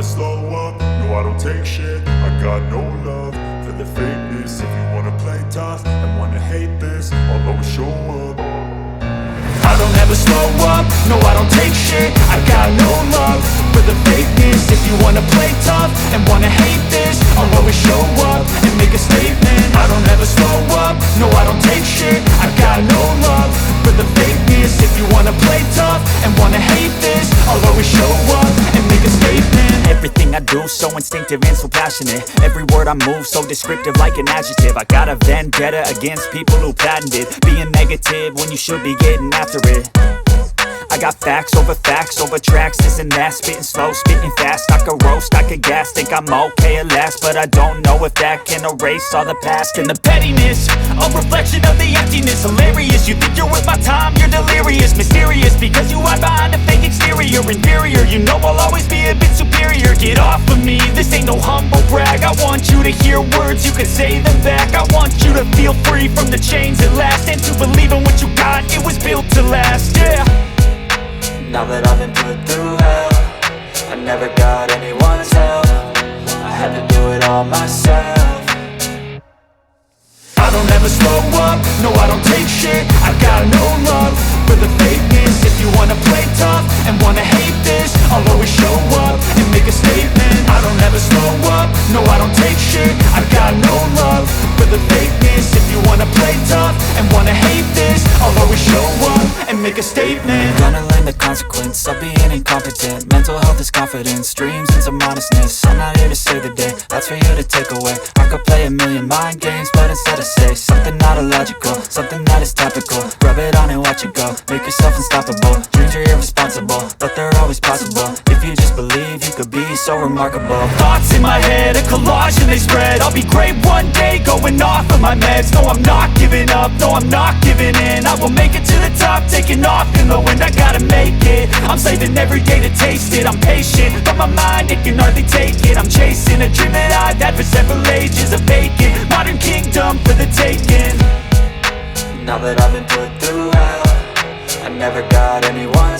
slow up, no I don't take shit. I got no love for the fakeness. If you wanna play tough and wanna hate this, I'll always show up. I don't ever slow up, no I don't take shit. I got no love for the fakeness. If you wanna play tough and wanna hate this, I'll always show up and make a statement. I don't ever slow up, no I don't take shit. I got no love for the fakeness. If you wanna play tough and wanna hate this, I'll always show up and make a statement. Everything I do so instinctive and so passionate. Every word I move so descriptive like an adjective. I got a vendetta against people who patented being negative when you should be getting after it. I got facts over tracks, this and that. Spitting slow, spitting fast, I could roast, I could gas. Think I'm okay at last, but I don't know if that can erase all the past. And the pettiness, a reflection of the emptiness. Hilarious, you think you're worth my time, you're delirious. Mysterious, because you hide behind a fake exterior. Inferior, you know I'll always be a bit superior. Get off of me, this ain't no humble brag. I want you to hear words, you can say them back. I want you to feel free from the chains at last, and to believe in what you got, it was built to last, yeah. Now that I've been put through hell, I never got anyone's help. I had to do it all myself. I don't ever slow up, no I don't take shit. I got no love for the fakeness. If you wanna play tough and wanna hate this, I'll always show up and make a statement. I don't ever slow up, no I don't take shit. I got no love for the fakeness. If you wanna play tough and wanna hate this, I'll always show up and make a statement. Gonna learn the consequence of being incompetent. Mental health is confidence, dreams and some honestness. I'm not here to save the day, that's for you to take away. I could play a million mind games, but instead I say something not illogical, something that is topical. Rub it on and watch it go, make yourself unstoppable. Dreams are irresponsible, but they're always possible. If you just believe, you could be so remarkable. Thoughts in my head, a collage and they spread. I'll be great one day, going off of my meds. No, I'm not giving up, no, I'm not giving in. I will make it to the top, taking off in the wind. I gotta make it, I'm saving every day to taste it. I'm patient, but my mind, it can hardly take it. I'm chasing a dream that I've had for several ages. A vacant, modern kingdom for the taking. Now that I've been put through hell, I never got anyone's